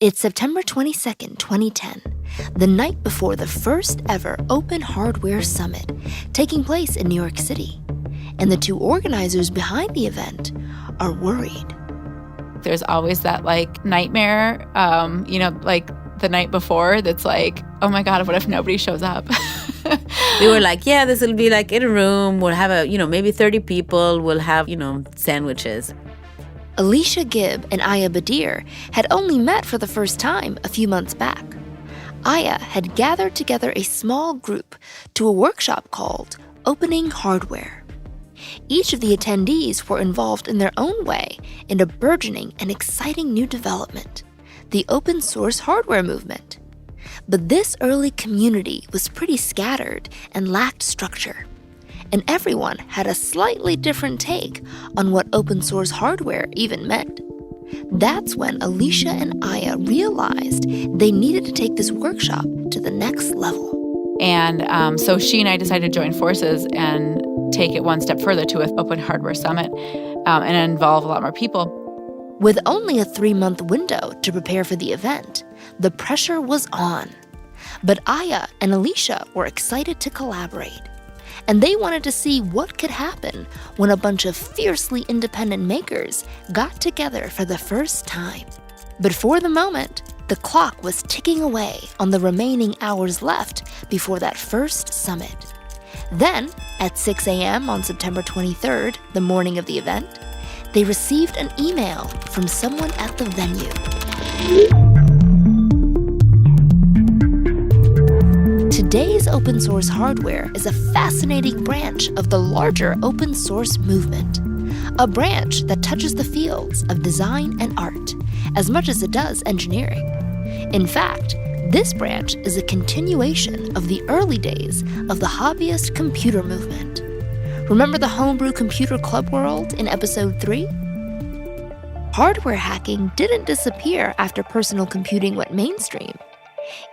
It's September 22nd, 2010, the night before the first ever Open Hardware Summit taking place in New York City. And the two organizers behind the event are worried. There's always that nightmare, the night before that's oh my God, what if nobody shows up? We were this will be in a room. We'll have maybe 30 people. We'll have, sandwiches. Alicia Gibb and Aya Badir had only met for the first time a few months back. Aya had gathered together a small group to a workshop called Opening Hardware. Each of the attendees were involved in their own way in a burgeoning and exciting new development, the open source hardware movement. But this early community was pretty scattered and lacked structure. And everyone had a slightly different take on what open source hardware even meant. That's when Alicia and Aya realized they needed to take this workshop to the next level. And so she and I decided to join forces and take it one step further to an Open Hardware Summit and involve a lot more people. With only a 3-month window to prepare for the event, the pressure was on. But Aya and Alicia were excited to collaborate. And they wanted to see what could happen when a bunch of fiercely independent makers got together for the first time. But for the moment, the clock was ticking away on the remaining hours left before that first summit. Then, at 6 a.m. on September 23rd, the morning of the event, they received an email from someone at the venue. Today's open source hardware is a fascinating branch of the larger open source movement, a branch that touches the fields of design and art as much as it does engineering. In fact, this branch is a continuation of the early days of the hobbyist computer movement. Remember the homebrew computer club world in episode 3? Hardware hacking didn't disappear after personal computing went mainstream.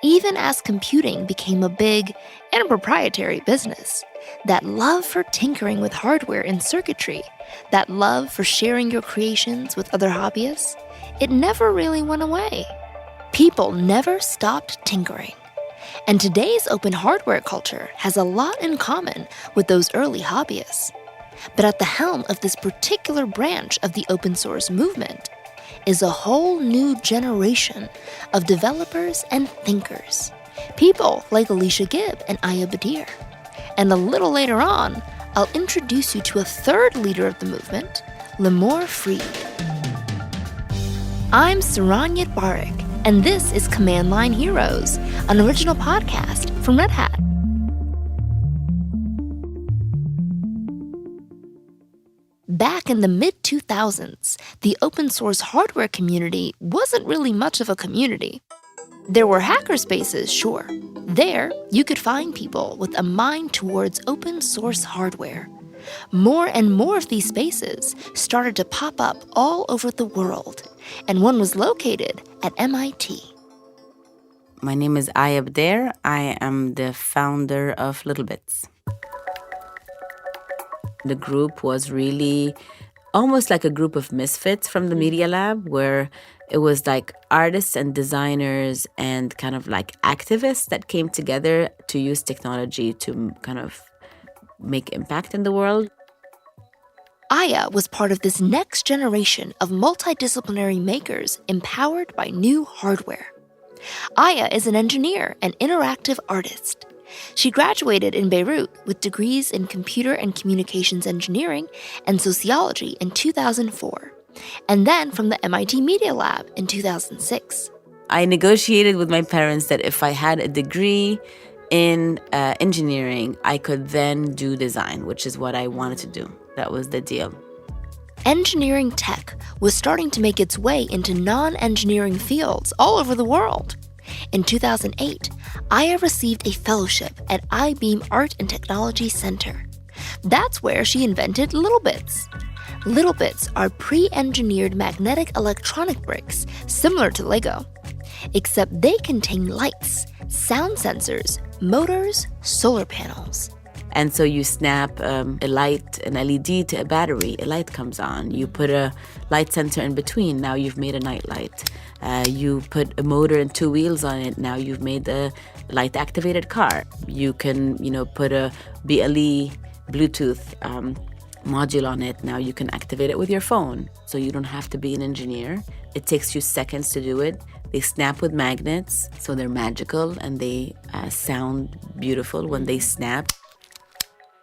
Even as computing became a big and proprietary business, that love for tinkering with hardware and circuitry, that love for sharing your creations with other hobbyists, it never really went away. People never stopped tinkering. And today's open hardware culture has a lot in common with those early hobbyists. But at the helm of this particular branch of the open source movement is a whole new generation of developers and thinkers, people like Alicia Gibb and Aya Badir. And a little later on, I'll introduce you to a third leader of the movement, Limor Fried. I'm Saranyat Barak, and this is Command Line Heroes, an original podcast from Red Hat. Back in the mid-2000s, the open source hardware community wasn't really much of a community. There were hackerspaces, sure. There, you could find people with a mind towards open source hardware. More and more of these spaces started to pop up all over the world, and one was located at MIT. My name is Aya Badir. I am the founder of Littlebits. The group was really almost like a group of misfits from the Media Lab, where it was artists and designers and kind of activists that came together to use technology to kind of make impact in the world. Aya was part of this next generation of multidisciplinary makers empowered by new hardware. Aya is an engineer and interactive artist. She graduated in Beirut with degrees in computer and communications engineering and sociology in 2004, and then from the MIT Media Lab in 2006. I negotiated with my parents that if I had a degree in engineering, I could then do design, which is what I wanted to do. That was the deal. Engineering tech was starting to make its way into non-engineering fields all over the world. In 2008, Aya received a fellowship at iBeam Art and Technology Center. That's where she invented Littlebits. Littlebits are pre-engineered magnetic electronic bricks similar to Lego, except they contain lights, sound sensors, motors, solar panels. And so you snap a light, an LED to a battery, a light comes on. You put a light sensor in between, now you've made a night light. You put a motor and two wheels on it. Now you've made a light-activated car. You can, put a BLE Bluetooth module on it. Now you can activate it with your phone. So you don't have to be an engineer. It takes you seconds to do it. They snap with magnets, so they're magical and they sound beautiful when they snap.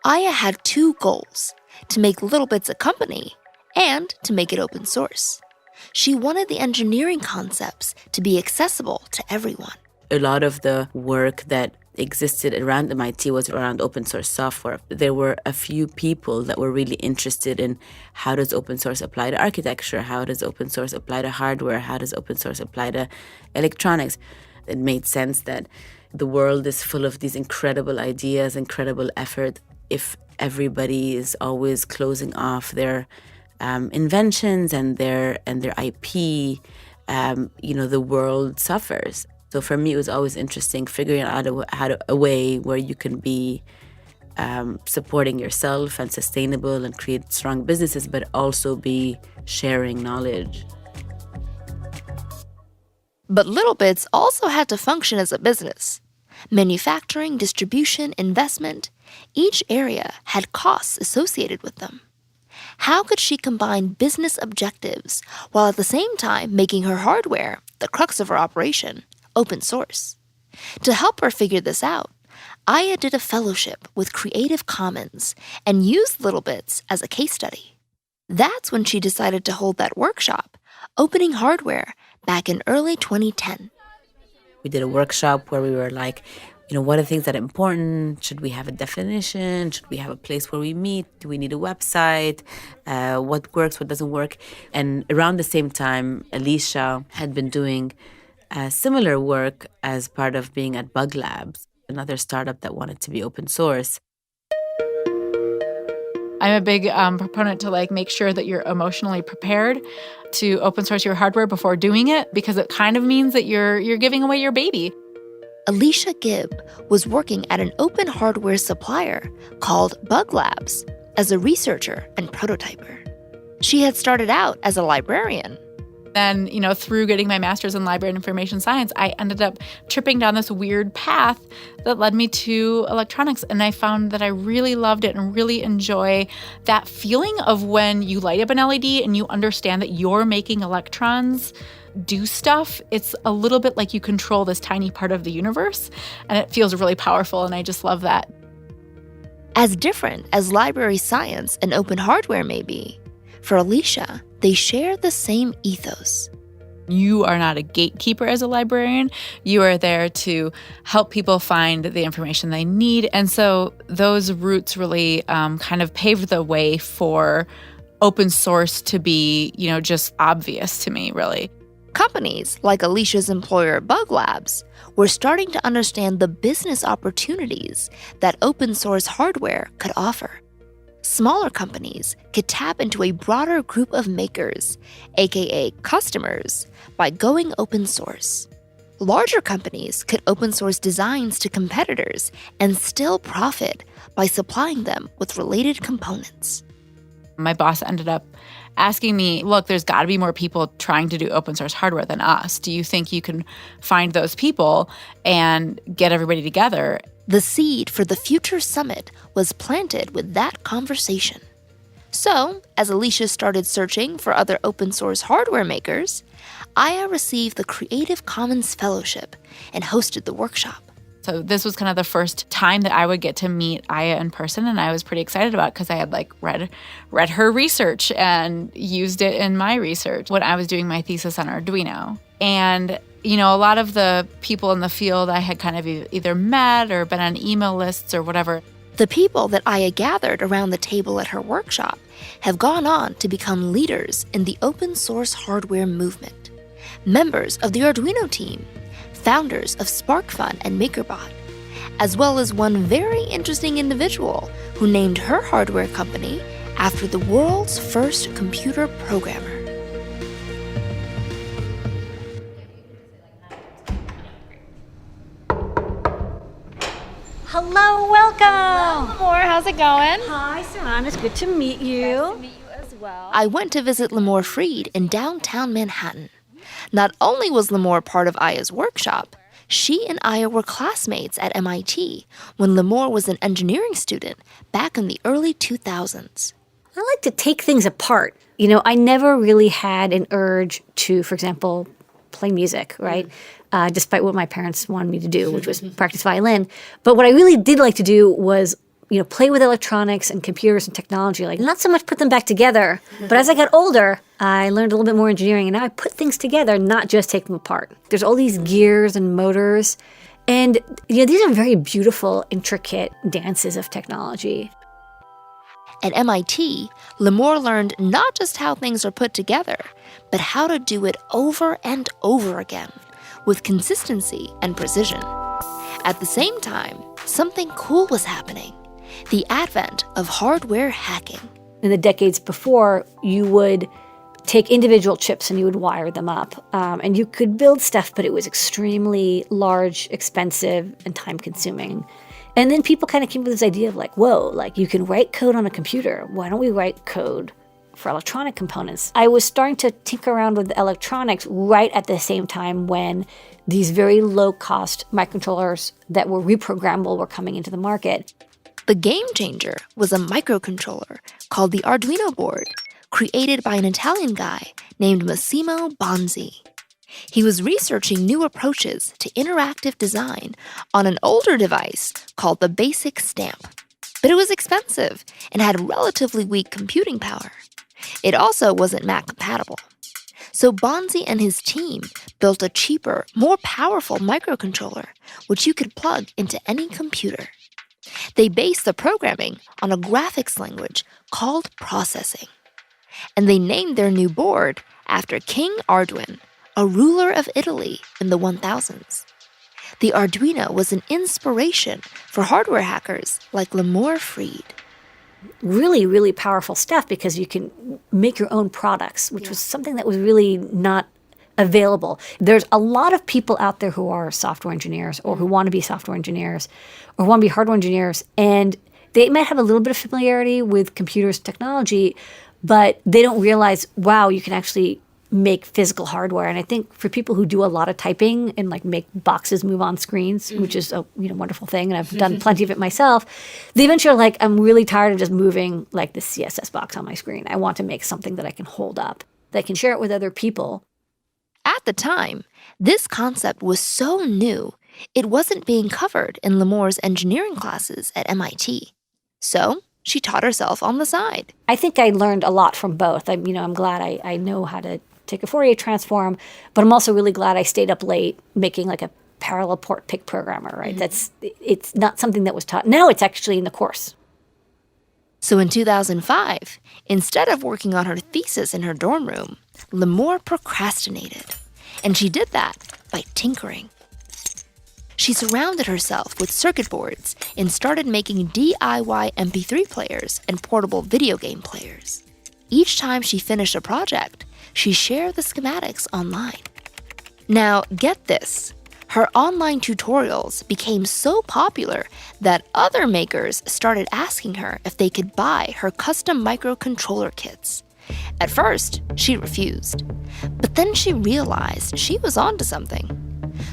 Aya had two goals: to make Littlebits a company and to make it open source. She wanted the engineering concepts to be accessible to everyone. A lot of the work that existed around MIT was around open source software. There were a few people that were really interested in how does open source apply to architecture, how does open source apply to hardware, how does open source apply to electronics. It made sense that the world is full of these incredible ideas, incredible effort. If everybody is always closing off their inventions and their IP, the world suffers. So for me, it was always interesting figuring out a way where you can be supporting yourself and sustainable and create strong businesses, but also be sharing knowledge. But Littlebits also had to function as a business. Manufacturing, distribution, investment, each area had costs associated with them. How could she combine business objectives while at the same time making her hardware, the crux of her operation, open source? To help her figure this out, Aya did a fellowship with Creative Commons and used Littlebits as a case study. That's when she decided to hold that workshop, Opening Hardware, back in early 2010. We did a workshop where we were like, what are things that are important? Should we have a definition? Should we have a place where we meet? Do we need a website? What works, what doesn't work? And around the same time, Alicia had been doing similar work as part of being at Bug Labs, another startup that wanted to be open source. I'm a big proponent to make sure that you're emotionally prepared to open source your hardware before doing it, because it kind of means that you're giving away your baby. Alicia Gibb was working at an open hardware supplier called Bug Labs as a researcher and prototyper. She had started out as a librarian. Then, through getting my master's in library and information science, I ended up tripping down this weird path that led me to electronics. And I found that I really loved it and really enjoy that feeling of when you light up an LED and you understand that you're making electrons do stuff. It's a little bit like you control this tiny part of the universe, and it feels really powerful, and I just love that. As different as library science and open hardware may be, for Alicia, they share the same ethos. You are not a gatekeeper as a librarian. You are there to help people find the information they need. And so those roots really kind of paved the way for open source to be, just obvious to me, really. Companies like Alicia's employer, Bug Labs, were starting to understand the business opportunities that open source hardware could offer. Smaller companies could tap into a broader group of makers, aka customers, by going open source. Larger companies could open source designs to competitors and still profit by supplying them with related components. My boss ended up asking me, look, there's got to be more people trying to do open source hardware than us. Do you think you can find those people and get everybody together? The seed for the Future Summit was planted with that conversation. So, as Alicia started searching for other open source hardware makers, Aya received the Creative Commons Fellowship and hosted the workshop. So this was kind of the first time that I would get to meet Aya in person, and I was pretty excited about it because I had read her research and used it in my research when I was doing my thesis on Arduino. And a lot of the people in the field I had kind of either met or been on email lists or whatever. The people that Aya gathered around the table at her workshop have gone on to become leaders in the open source hardware movement, members of the Arduino team, founders of SparkFun and MakerBot, as well as one very interesting individual who named her hardware company after the world's first computer programmer. Hello, welcome. Lemore, how's it going? Hi, Saran. It's good to meet you. I went to visit Lemore Freed in downtown Manhattan. Not only was Limor part of Aya's workshop, she and Aya were classmates at MIT when Limor was an engineering student back in the early 2000s. I like to take things apart. I never really had an urge to, for example, play music, right? Despite what my parents wanted me to do, which was practice violin. But what I really did like to do was, play with electronics and computers and technology, like not so much put them back together. But as I got older, I learned a little bit more engineering, and now I put things together, not just take them apart. There's all these gears and motors, and these are very beautiful, intricate dances of technology. At MIT, Limor learned not just how things are put together, but how to do it over and over again, with consistency and precision. At the same time, something cool was happening: the advent of hardware hacking. In the decades before, you would take individual chips and you would wire them up. And you could build stuff, but it was extremely large, expensive, and time-consuming. And then people kind of came up with this idea of you can write code on a computer. Why don't we write code for electronic components? I was starting to tinker around with electronics right at the same time when these very low-cost microcontrollers that were reprogrammable were coming into the market. The game changer was a microcontroller called the Arduino board, created by an Italian guy named Massimo Bonzi. He was researching new approaches to interactive design on an older device called the Basic Stamp. But it was expensive and had relatively weak computing power. It also wasn't Mac compatible. So Bonzi and his team built a cheaper, more powerful microcontroller, which you could plug into any computer. They based the programming on a graphics language called processing. And they named their new board after King Arduin, a ruler of Italy in the 1000s. The Arduino was an inspiration for hardware hackers like Limor Fried. Really, really powerful stuff because you can make your own products, which was something that was really not available. There's a lot of people out there who are software engineers or who want to be software engineers or want to be hardware engineers, and they might have a little bit of familiarity with computers technology, but they don't realize, wow, you can actually make physical hardware. And I think for people who do a lot of typing and make boxes move on screens, which is a wonderful thing, and I've done plenty of it myself, they eventually are like, I'm really tired of just moving like this CSS box on my screen. I want to make something that I can hold up, that I can share it with other people. At the time, this concept was so new, it wasn't being covered in Limor's engineering classes at MIT. So she taught herself on the side. I think I learned a lot from both. I'm glad I know how to take a Fourier transform, but I'm also really glad I stayed up late making a parallel port PIC programmer, right? It's not something that was taught. Now it's actually in the course. So in 2005, instead of working on her thesis in her dorm room, Limor procrastinated. And she did that by tinkering. She surrounded herself with circuit boards and started making DIY MP3 players and portable video game players. Each time she finished a project, she shared the schematics online. Now, get this. Her online tutorials became so popular that other makers started asking her if they could buy her custom microcontroller kits. At first, she refused. But then she realized she was onto something.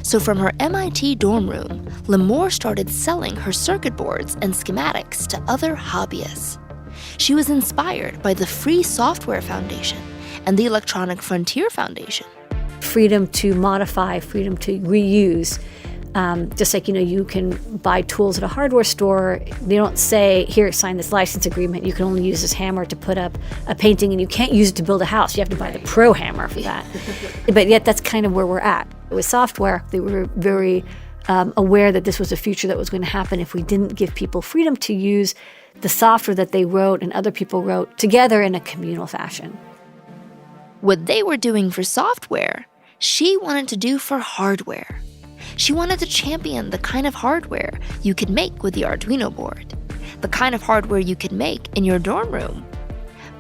So from her MIT dorm room, Limor started selling her circuit boards and schematics to other hobbyists. She was inspired by the Free Software Foundation and the Electronic Frontier Foundation. Freedom to modify, freedom to reuse. Just like, you can buy tools at a hardware store. They don't say, here, sign this license agreement. You can only use this hammer to put up a painting, and you can't use it to build a house. You have to buy the pro hammer for that. But yet that's kind of where we're at. With software, they were very aware that this was a future that was going to happen if we didn't give people freedom to use the software that they wrote and other people wrote together in a communal fashion. What they were doing for software, she wanted to do for hardware. She wanted to champion the kind of hardware you could make with the Arduino board, the kind of hardware you could make in your dorm room.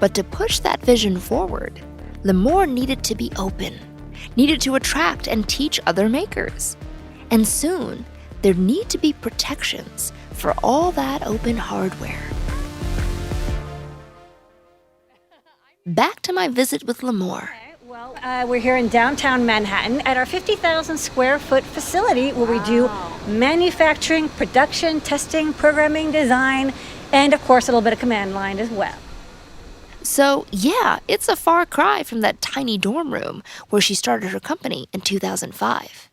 But to push that vision forward, Limor needed to be open, needed to attract and teach other makers. And soon, there need to be protections for all that open hardware. Back to my visit with Limor. We're here in downtown Manhattan at our 50,000 square foot facility where we do manufacturing, production, testing, programming, design, and of course a little bit of command line as well. So, yeah, it's a far cry from that tiny dorm room where she started her company in 2005.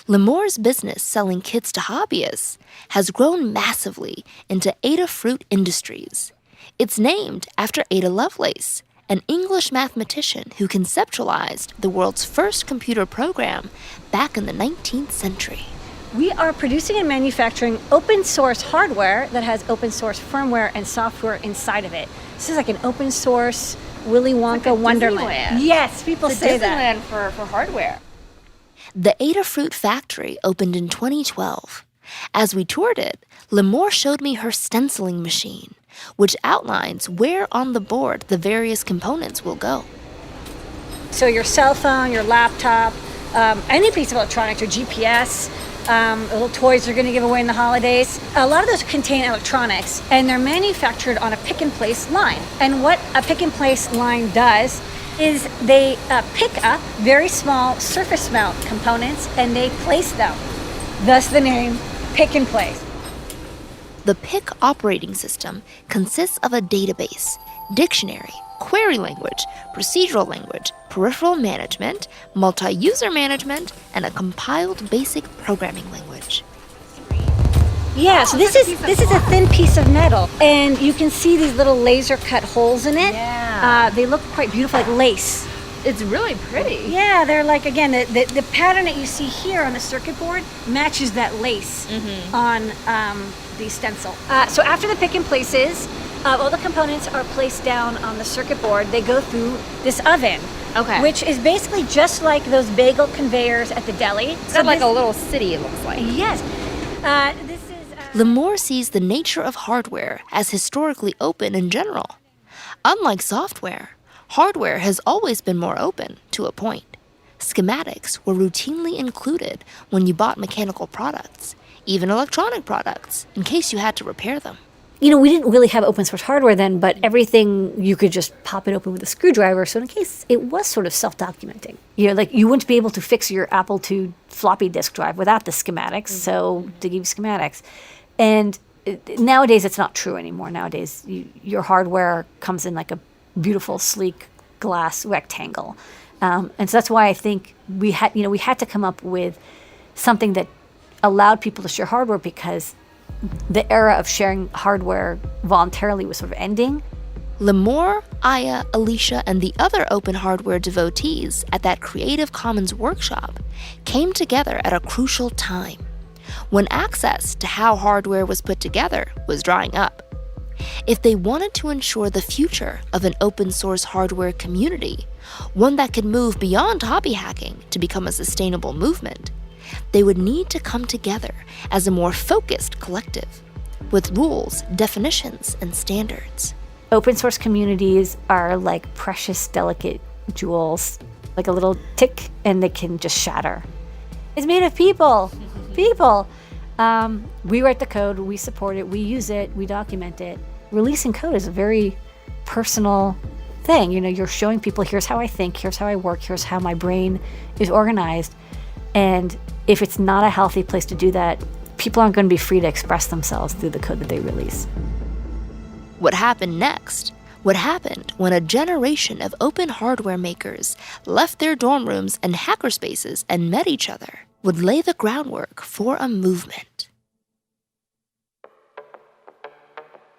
Limor's business selling kits to hobbyists has grown massively into Adafruit Industries. It's named after Ada Lovelace, an English mathematician who conceptualized the world's first computer program back in the 19th century. We are producing and manufacturing open source hardware that has open source firmware and software inside of it. This is like an open source Willy Wonka Wonderland. Disneyland. Yes, people say that. Disneyland for hardware. The Adafruit factory opened in 2012. As we toured it, Limor showed me her stenciling machine, which outlines where on the board the various components will go. So your cell phone, your laptop, any piece of electronics, your GPS, little toys they're going to give away in the holidays. A lot of those contain electronics, and they're manufactured on a pick-and-place line. And what a pick-and-place line does is they pick up very small surface mount components and they place them. Thus the name Pick and Place. The PIC operating system consists of a database, dictionary, query language, procedural language, peripheral management, multi-user management, and a compiled basic programming language. Yeah, so this is a thin piece of metal, and you can see these little laser cut holes in it. Yeah. They look quite beautiful, like lace. It's really pretty. Yeah, they're like, again, the pattern that you see here on the circuit board matches that lace on the stencil. So after the pick and places, all the components are placed down on the circuit board. They go through this oven, which is basically just like those bagel conveyors at the deli. So like a little city, it looks like. Yes. Limor sees the nature of hardware as historically open in general. Unlike software, hardware has always been more open, to a point. Schematics were routinely included when you bought mechanical products, even electronic products, in case you had to repair them. You know, we didn't really have open source hardware then, but everything you could just pop it open with a screwdriver. So in case it was sort of self-documenting. You know, like you wouldn't be able to fix your Apple II floppy disk drive without the schematics. So they give you schematics. And nowadays it's not true anymore. Nowadays your hardware comes in like a beautiful, sleek glass rectangle. And so that's why I think we had to come up with something that allowed people to share hardware, because the era of sharing hardware voluntarily was sort of ending. Limor, Aya, Alicia, and the other open hardware devotees at that Creative Commons workshop came together at a crucial time, when access to how hardware was put together was drying up. If they wanted to ensure the future of an open source hardware community, one that could move beyond hobby hacking to become a sustainable movement, they would need to come together as a more focused collective, with rules, definitions, and standards. Open source communities are like precious, delicate jewels, like a little tick, and they can just shatter. It's made of people. People. We write the code, we support it, we use it, we document it. Releasing code is a very personal thing. You know, you're showing people, here's how I think, here's how I work, here's how my brain is organized. And if it's not a healthy place to do that, people aren't going to be free to express themselves through the code that they release. What happened next? What happened when a generation of open hardware makers left their dorm rooms and hackerspaces and met each other would lay the groundwork for a movement.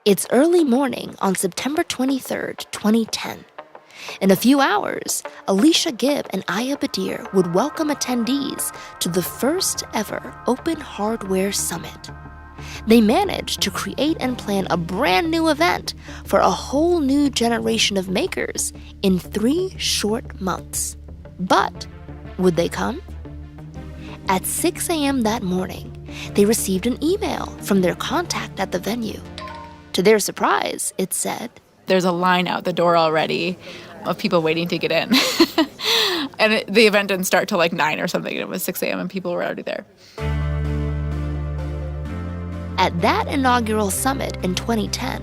It's early morning on September 23rd, 2010. In a few hours, Alicia Gibb and Aya Badir would welcome attendees to the first ever Open Hardware Summit. They managed to create and plan a brand new event for a whole new generation of makers in 3 short months. But would they come? At 6 a.m. that morning, they received an email from their contact at the venue. To their surprise, it said, "There's a line out the door already of people waiting to get in." And the event didn't start till like 9 or something. It was 6 a.m. and people were already there. At that inaugural summit in 2010,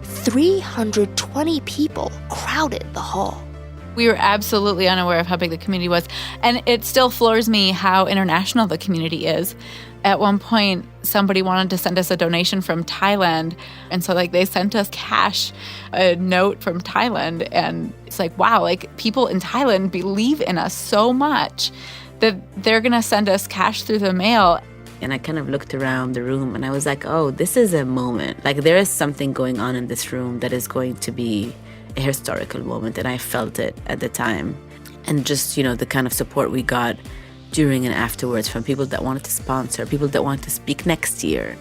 320 people crowded the hall. We were absolutely unaware of how big the community was. And it still floors me how international the community is. At one point, somebody wanted to send us a donation from Thailand. And so they sent us cash, a note from Thailand. And it's wow, people in Thailand believe in us so much that they're going to send us cash through the mail. And I kind of looked around the room and I was like, oh, this is a moment. There is something going on in this room that is going to be a historical moment. And I felt it at the time. And just, the kind of support we got during and afterwards from people that wanted to sponsor, people that wanted to speak next year.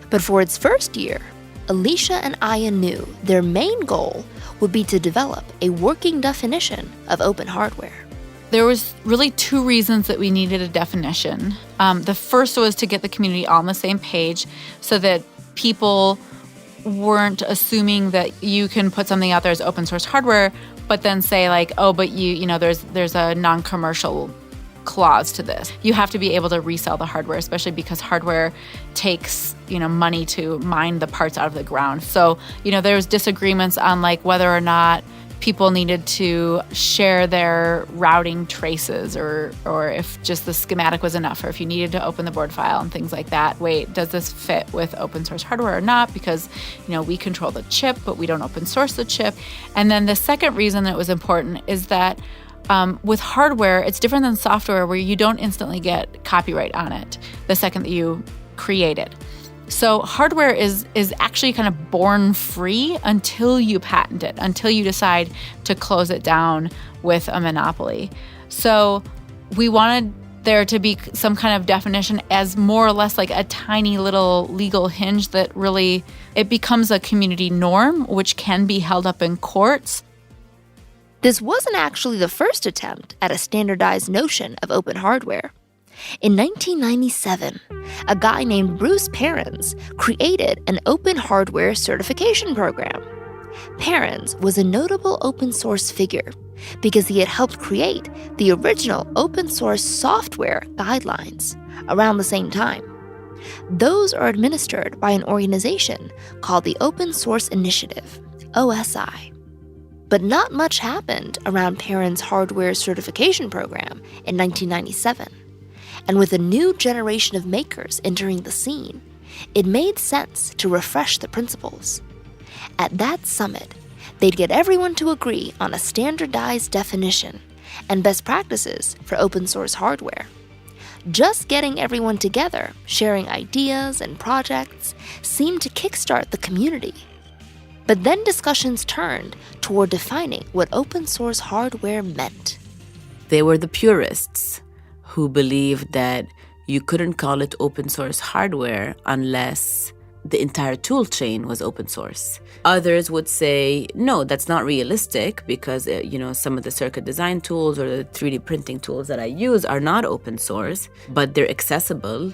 But for its first year, Alicia and Aya knew their main goal would be to develop a working definition of open hardware. There was really two reasons that we needed a definition. The first was to get the community all on the same page so that people weren't assuming that you can put something out there as open source hardware, but then say oh, but there's a non-commercial clause to this. You have to be able to resell the hardware, especially because hardware takes, money to mine the parts out of the ground. So, there was disagreements on whether or not people needed to share their routing traces or if just the schematic was enough, or if you needed to open the board file and things like that. Wait, does this fit with open source hardware or not? Because, we control the chip, but we don't open source the chip. And then the second reason that it was important is that with hardware, it's different than software where you don't instantly get copyright on it the second that you create it. So hardware is actually kind of born free until you patent it, until you decide to close it down with a monopoly. So we wanted there to be some kind of definition as more or less a tiny little legal hinge that really, it becomes a community norm, which can be held up in courts. This wasn't actually the first attempt at a standardized notion of open hardware. In 1997, a guy named Bruce Perens created an open hardware certification program. Perens was a notable open source figure because he had helped create the original open source software guidelines around the same time. Those are administered by an organization called the Open Source Initiative, OSI. But not much happened around Perens' hardware certification program in 1997. And with a new generation of makers entering the scene, it made sense to refresh the principles. At that summit, they'd get everyone to agree on a standardized definition and best practices for open source hardware. Just getting everyone together, sharing ideas and projects, seemed to kickstart the community. But then discussions turned toward defining what open source hardware meant. They were the purists who believed that you couldn't call it open source hardware unless the entire tool chain was open source. Others would say, no, that's not realistic because, some of the circuit design tools or the 3D printing tools that I use are not open source, but they're accessible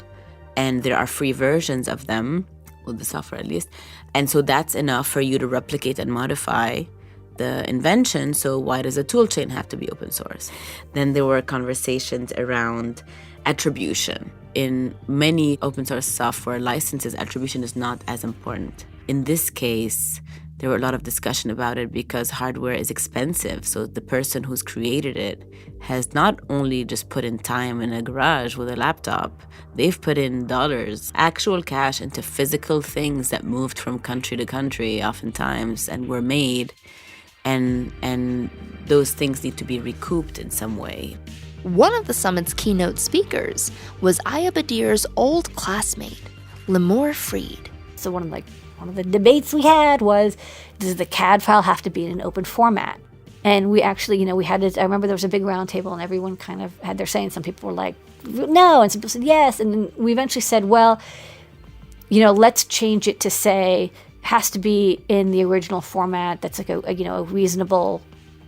and there are free versions of them, well, the software at least. And so that's enough for you to replicate and modify the invention. So why does a tool chain have to be open source? Then there were conversations around attribution. In many open source software licenses, attribution is not as important. In this case, there were a lot of discussion about it because hardware is expensive. So the person who's created it has not only just put in time in a garage with a laptop, they've put in dollars, actual cash into physical things that moved from country to country oftentimes and were made. And those things need to be recouped in some way. One of the summit's keynote speakers was Aya Badir's old classmate, Limor Fried. So one of the debates we had was, does the CAD file have to be in an open format? And we actually, we had this, I remember there was a big round table and everyone kind of had their say, and some people were like, no, and some people said yes. And then we eventually said, well, let's change it to say, has to be in the original format that's a reasonable,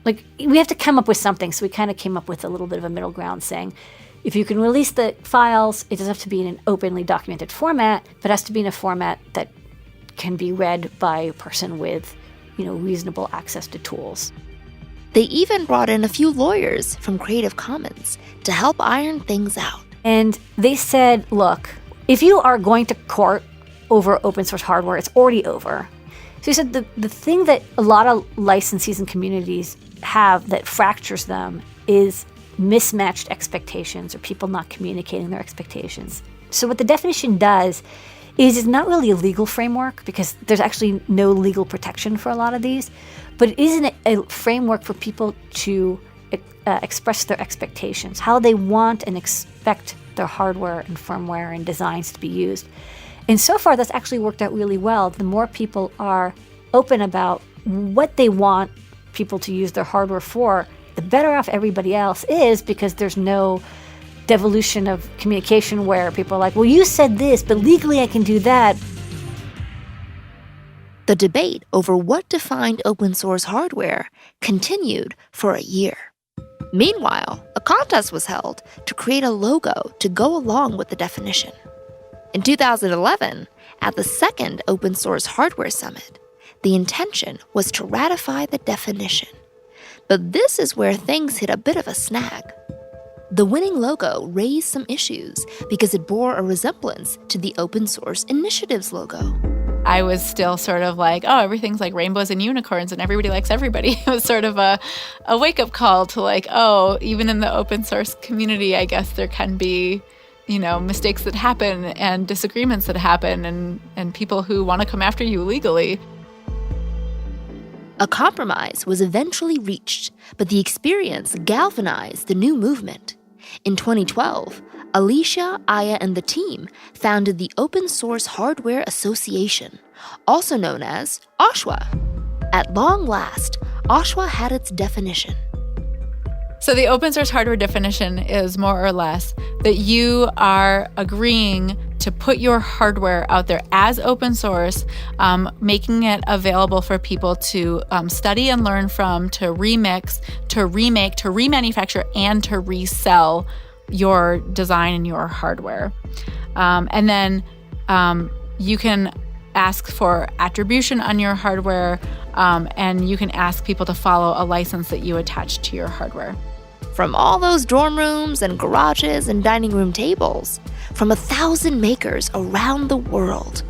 we have to come up with something. So we kind of came up with a little bit of a middle ground saying, if you can release the files, it doesn't have to be in an openly documented format, but it has to be in a format that can be read by a person with, reasonable access to tools. They even brought in a few lawyers from Creative Commons to help iron things out. And they said, look, if you are going to court over open source hardware, it's already over. So he said the thing that a lot of licensees and communities have that fractures them is mismatched expectations or people not communicating their expectations. So what the definition does is it's not really a legal framework because there's actually no legal protection for a lot of these, but it is a framework for people to express their expectations, how they want and expect their hardware and firmware and designs to be used. And so far, that's actually worked out really well. The more people are open about what they want people to use their hardware for, the better off everybody else is because there's no devolution of communication where people are like, well, you said this, but legally I can do that. The debate over what defined open source hardware continued for a year. Meanwhile, a contest was held to create a logo to go along with the definition. In 2011, at the second Open Source Hardware Summit, the intention was to ratify the definition. But this is where things hit a bit of a snag. The winning logo raised some issues because it bore a resemblance to the Open Source Initiative's logo. I was still sort of like, oh, everything's like rainbows and unicorns and everybody likes everybody. It was sort of a wake-up call to like, oh, even in the open source community, I guess there can be, mistakes that happen and disagreements that happen and people who want to come after you legally. A compromise was eventually reached, but the experience galvanized the new movement. In 2012, Alicia, Aya, and the team founded the Open Source Hardware Association, also known as OSHWA. At long last, OSHWA had its definition. So the open source hardware definition is more or less that you are agreeing to put your hardware out there as open source, making it available for people to study and learn from, to remix, to remake, to remanufacture, and to resell your design and your hardware. And then you can ask for attribution on your hardware, and you can ask people to follow a license that you attach to your hardware. From all those dorm rooms and garages and dining room tables, from 1,000 makers around the world,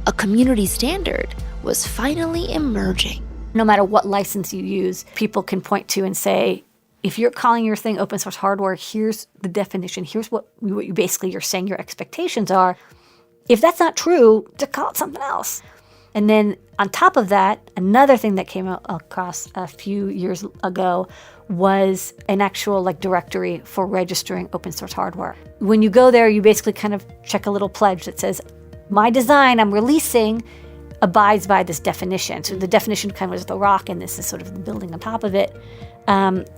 a community standard was finally emerging. No matter what license you use, people can point to and say, if you're calling your thing open source hardware, here's the definition, here's what you basically you're saying your expectations are. If that's not true, to call it something else. And then on top of that, another thing that came across a few years ago was an actual directory for registering open source hardware. When you go there, you basically kind of check a little pledge that says, my design I'm releasing abides by this definition. So the definition kind of was the rock, and this is sort of the building on top of it,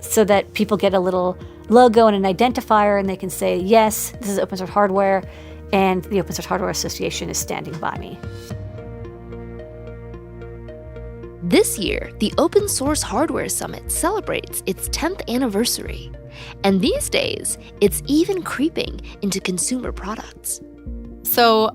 so that people get a little logo and an identifier, and they can say, yes, this is open source hardware, and the Open Source Hardware Association is standing by me. This year, the Open Source Hardware Summit celebrates its 10th anniversary, and these days, it's even creeping into consumer products. So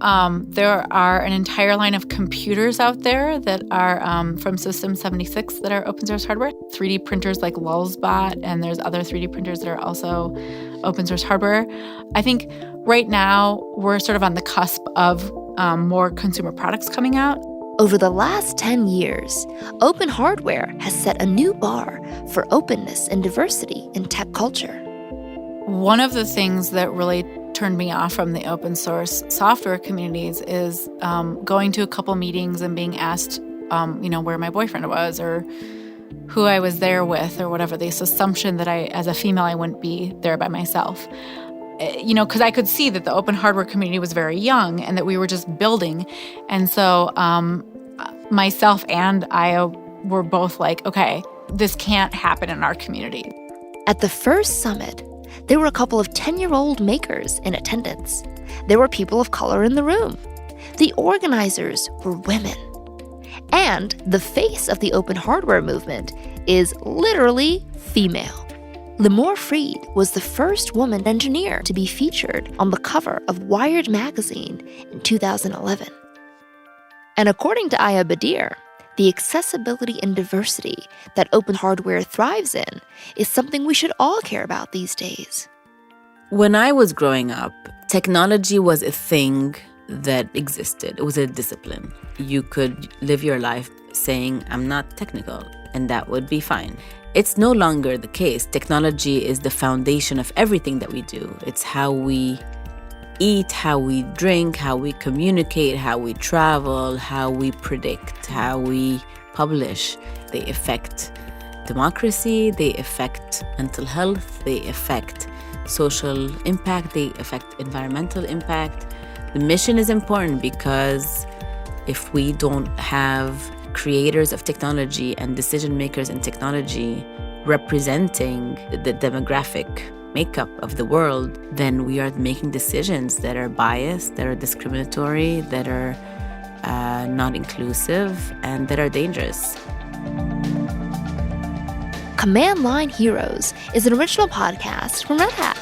there are an entire line of computers out there that are from System 76 that are open source hardware. 3D printers like Lulzbot, and there's other 3D printers that are also open source hardware. I think right now we're sort of on the cusp of more consumer products coming out. Over the last 10 years, open hardware has set a new bar for openness and diversity in tech culture. One of the things that really turned me off from the open source software communities is going to a couple meetings and being asked, where my boyfriend was or who I was there with or whatever. This assumption that as a female, I wouldn't be there by myself. Because I could see that the open hardware community was very young and that we were just building. And so myself and Aya were both like, okay, this can't happen in our community. At the first summit, there were a couple of 10-year-old makers in attendance. There were people of color in the room. The organizers were women. And the face of the open hardware movement is literally female. Limor Fried was the first woman engineer to be featured on the cover of Wired magazine in 2011. And according to Aya Badir, the accessibility and diversity that open hardware thrives in is something we should all care about these days. When I was growing up, technology was a thing that existed. It was a discipline. You could live your life saying, I'm not technical, and that would be fine. It's no longer the case. Technology is the foundation of everything that we do. It's how we eat, how we drink, how we communicate, how we travel, how we predict, how we publish. They affect democracy, they affect mental health, they affect social impact, they affect environmental impact. The mission is important because if we don't have creators of technology and decision makers in technology representing the demographic makeup of the world, then we are making decisions that are biased, that are discriminatory, that are not inclusive, and that are dangerous. Command Line Heroes is an original podcast from Red Hat.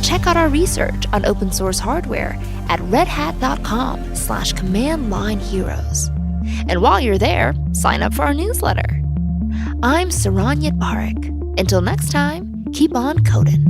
Check out our research on open source hardware at redhat.com/commandlineheroes. And while you're there, sign up for our newsletter. I'm Saranyat Parekh. Until next time, keep on coding.